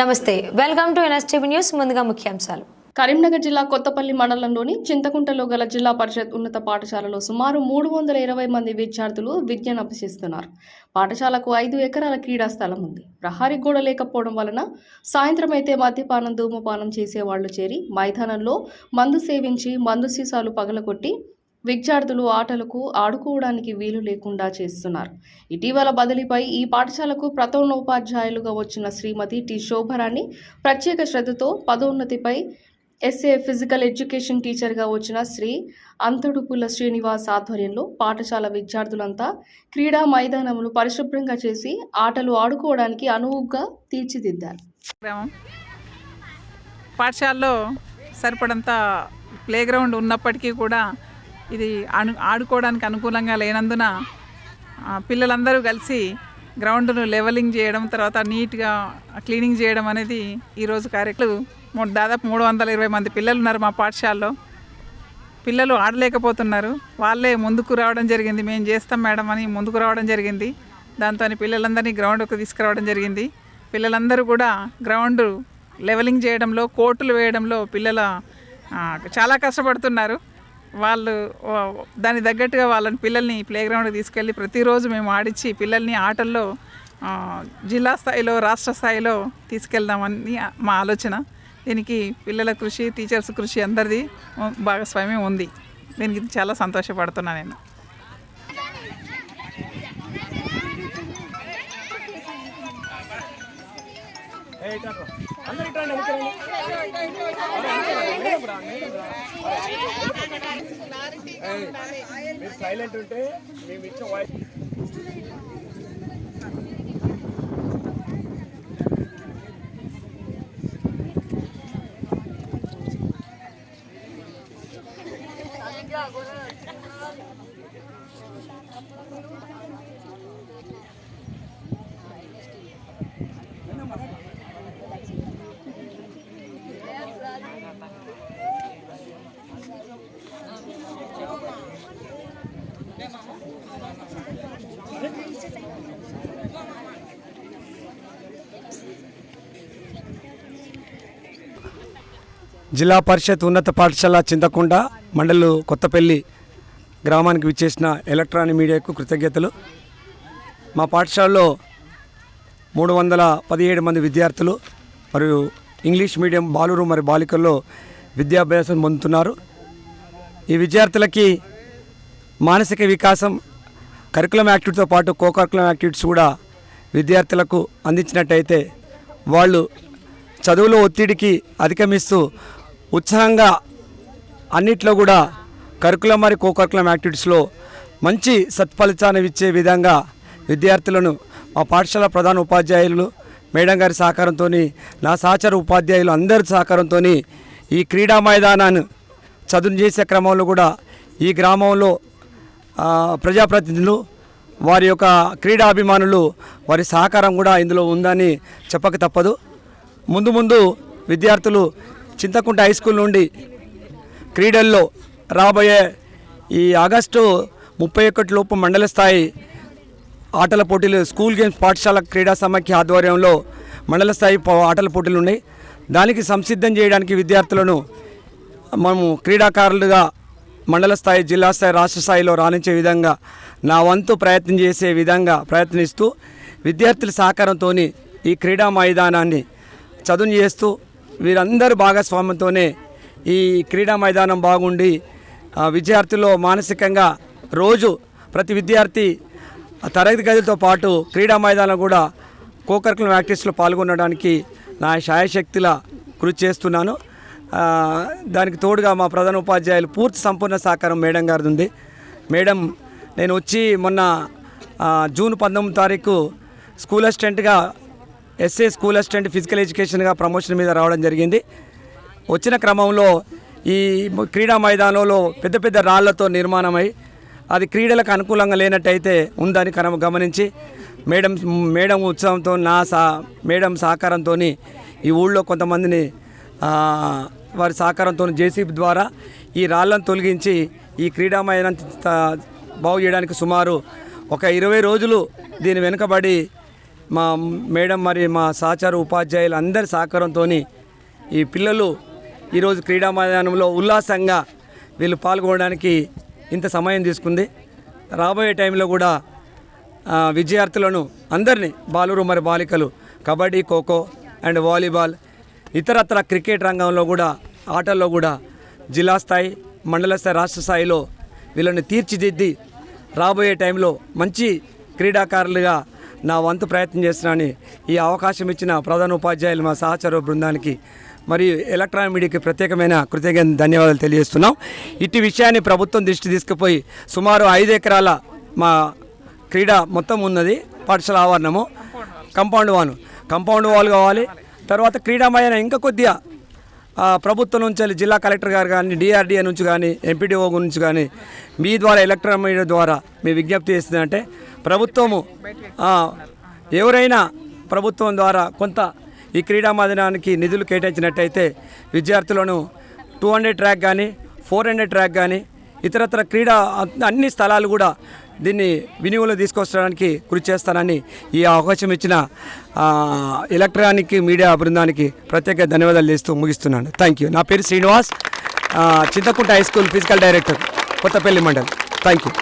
నమస్తే, welcome to NSTV news. ముందుగా ముఖ్యాంశాలు. కరీంనగర్ జిల్లా కొత్తపల్లి మండలంలోని చింతకుంటలో గల జిల్లా పరిషత్ ఉన్నత పాఠశాలలో సుమారు 320 మంది విద్యార్థులు విద్యను అభ్యసిస్తున్నారు. పాఠశాలకు 5 ఎకరాల క్రీడా స్థలం ఉంది. ప్రహారీ గోడ లేకపోవడం వలన సాయంత్రం అయితే మద్యపానం ధూమపానం చేసేవాళ్లు చేరి మైదానంలో మందు సేవించి మందు సీసాలు పగలగొట్టి విద్యార్థులు ఆటలకు ఆడుకోవడానికి వీలు లేకుండా చేస్తున్నారు. ఇటీవల బదిలీపై ఈ పాఠశాలకు ప్రధానోపాధ్యాయులుగా వచ్చిన శ్రీమతి టి శోభరాణి ప్రత్యేక శ్రద్ధతో పదోన్నతిపై ఎస్ఏ ఫిజికల్ ఎడ్యుకేషన్ టీచర్గా వచ్చిన శ్రీ అంతడుపుల శ్రీనివాస్ ఆధ్వర్యంలో పాఠశాల విద్యార్థులంతా క్రీడా మైదానమును పరిశుభ్రంగా చేసి ఆటలు ఆడుకోవడానికి అనువుగా తీర్చిదిద్దారు. పాఠశాలలో సరిపడంత ప్లేగ్రౌండ్ ఉన్నప్పటికీ కూడా ఇది ఆడుకోవడానికి అనుకూలంగా లేనందున పిల్లలందరూ కలిసి గ్రౌండ్ను లెవెలింగ్ చేయడం, తర్వాత నీట్గా క్లీనింగ్ చేయడం అనేది ఈరోజు కార్యక్రమం. దాదాపు 320 మంది పిల్లలు ఉన్నారు మా పాఠశాలలో. పిల్లలు ఆడలేకపోతున్నారు. వాళ్ళే ముందుకు రావడం జరిగింది. మేము చేస్తాం మేడం అని ముందుకు రావడం జరిగింది. దాంతో పిల్లలందరినీ గ్రౌండ్కు తీసుకురావడం జరిగింది. పిల్లలందరూ కూడా గ్రౌండ్ లెవెలింగ్ చేయడంలో, కోర్టులు వేయడంలో పిల్లలు చాలా కష్టపడుతున్నారు. వాళ్ళు దానికి తగ్గట్టుగా వాళ్ళని పిల్లల్ని ప్లేగ్రౌండ్కి తీసుకెళ్ళి ప్రతిరోజు మేము ఆడించి పిల్లల్ని ఆటల్లో జిల్లా స్థాయిలో, రాష్ట్ర స్థాయిలో తీసుకెళ్దామని మా ఆలోచన. దీనికి పిల్లల కృషి, టీచర్స్ కృషి అందరిది భాగస్వామ్యం ఉంది. దీనికి చాలా సంతోషపడుతున్నాను నేను. మీరు సైలెంట్ ఉంటే మేము ఇచ్చే వాయిస్ జిల్లా పరిషత్ ఉన్నత పాఠశాల చింతకుంట మండలు కొత్తపల్లి గ్రామానికి విచ్చేసిన ఎలక్ట్రానిక్ మీడియాకు కృతజ్ఞతలు. మా పాఠశాలలో 317 మంది విద్యార్థులు మరియు ఇంగ్లీష్ మీడియం బాలురు మరియు బాలికల్లో విద్యాభ్యాసం పొందుతున్నారు. ఈ విద్యార్థులకి మానసిక వికాసం, కరికులం యాక్టివిటీతో పాటు కరికులం యాక్టివిటీస్ కూడా విద్యార్థులకు అందించినట్టయితే వాళ్ళు చదువులో ఒత్తిడికి అధిగమిస్తూ ఉత్సాహంగా అన్నిట్లో కూడా కరికులం మరియు కరికులం యాక్టివిటీస్లో మంచి సత్ఫలితాన్ని ఇచ్చే విధంగా విద్యార్థులను మా పాఠశాల ప్రధాన ఉపాధ్యాయులు మేడం గారి సహకారంతో, నా సహచర ఉపాధ్యాయులు అందరి సహకారంతో ఈ క్రీడా మైదానాన్ని చదువు చేసే క్రమంలో కూడా ఈ గ్రామంలో ప్రజాప్రతినిధులు, వారి యొక్క క్రీడాభిమానులు, వారి సహకారం కూడా ఇందులో ఉందని చెప్పక తప్పదు. ముందు విద్యార్థులు చింతకుంట హై స్కూల్ నుండి క్రీడల్లో రాబోయే ఈ ఆగస్టు 31 లోపు మండల స్థాయి ఆటల పోటీలు, స్కూల్ గేమ్స్ పాఠశాల క్రీడా సమాఖ్య ఆధ్వర్యంలో మండల స్థాయి ఆటల పోటీలు ఉన్నాయి. దానికి సంసిద్ధం చేయడానికి విద్యార్థులను మనము క్రీడాకారులుగా మండల స్థాయి, జిల్లా స్థాయి, రాష్ట్ర స్థాయిలో రాణించే విధంగా నా వంతు ప్రయత్నం చేసే విధంగా ప్రయత్నిస్తూ విద్యార్థుల సహకారంతో ఈ క్రీడా మైదానాన్ని చదువు చేస్తూ వీరందరూ భాగస్వామ్యంతోనే ఈ క్రీడా మైదానం బాగుండి విద్యార్థుల్లో మానసికంగా రోజు ప్రతి విద్యార్థి తరగతి గదితో పాటు క్రీడా మైదానం కూడా కరికులం యాక్టివిటీస్లో పాల్గొనడానికి నా శాయశక్తిల కృషి చేస్తున్నాను. దానికి తోడుగా మా ప్రధాన ఉపాధ్యాయులు పూర్తి సంపూర్ణ సహకారం మేడం గారిది ఉంది. మేడం, నేను వచ్చి మొన్న జూన్ 19 తారీఖు స్కూల్ అసిస్టెంట్గా ఎస్ఏ స్కూల్ అసిస్టెంట్ ఫిజికల్ ఎడ్యుకేషన్గా ప్రమోషన్ మీద రావడం జరిగింది. వచ్చిన క్రమంలో ఈ క్రీడా మైదానంలో పెద్ద పెద్ద రాళ్లతో నిర్మాణమై అది క్రీడలకు అనుకూలంగా లేనట్టయితే ఉందని గమనించి మేడం ఉత్సాహంతో, మేడం సహకారంతో ఈ ఊళ్ళో కొంతమందిని వారి సహకారంతో జేసీబీ ద్వారా ఈ రాళ్లను తొలగించి ఈ క్రీడా మైదానం బాగు చేయడానికి సుమారు ఒక 20 రోజులు దీని వెనుకబడి మా మేడం మరి మా సహచార ఉపాధ్యాయులు అందరి సహకారంతో ఈ పిల్లలు ఈరోజు క్రీడా మైదానంలో ఉల్లాసంగా వీళ్ళు పాల్గొనడానికి ఇంత సమయం తీసుకుంది. రాబోయే టైంలో కూడా విద్యార్థులను అందరినీ బాలురు మరి బాలికలు కబడ్డీ, ఖోఖో అండ్ వాలీబాల్, ఇతరత్ర క్రికెట్ రంగంలో కూడా ఆటల్లో కూడా జిల్లా స్థాయి, మండల స్థాయి, రాష్ట్ర స్థాయిలో వీళ్ళని తీర్చిదిద్ది రాబోయే టైంలో మంచి క్రీడాకారులుగా నా వంతు ప్రయత్నం చేస్తున్నానని ఈ అవకాశం ఇచ్చిన ప్రధాన ఉపాధ్యాయులు మా సహచర బృందానికి మరియు ఎలక్ట్రానిక్ మీడియాకి ప్రత్యేకమైన కృతజ్ఞత ధన్యవాదాలు తెలియజేస్తున్నాం. ఇట్టి విషయాన్ని ప్రభుత్వం దృష్టి తీసుకుపోయి సుమారు 5 ఎకరాల మా క్రీడా మొత్తం ఉన్నది పాఠశాల ఆవరణము, కాంపౌండ్ వాల్ కావాలి. తర్వాత క్రీడా మైదానం ఇంకా కొద్దిగా ప్రభుత్వం నుంచి జిల్లా కలెక్టర్ గారు కానీ, డిఆర్డిఏ నుంచి కానీ, ఎంపీడీఓ నుంచి కానీ మీ ద్వారా ఎలక్ట్రానిక్ మీడియా ద్వారా మీ విజ్ఞప్తి చేస్తుందంటే ప్రభుత్వము ఎవరైనా ప్రభుత్వం ద్వారా కొంత ఈ క్రీడా మైదానానికి నిధులు కేటాయించినట్టయితే విద్యార్థులను 200 ట్రాక్ కానీ 400 ట్రాక్ కానీ ఇతరత్ర క్రీడా అన్ని స్థలాలు కూడా దీన్ని వినియోగంలో తీసుకొచ్చడానికి కృషి చేస్తానని ఈ అవకాశం ఇచ్చిన ఎలక్ట్రానిక్ మీడియా బృందానికి ప్రత్యేక ధన్యవాదాలు చేస్తూ ముగిస్తున్నాను. Thank you. నా పేరు Srinivas, Chinthakunta high school physical director, Kothapalli mandal. Thank you.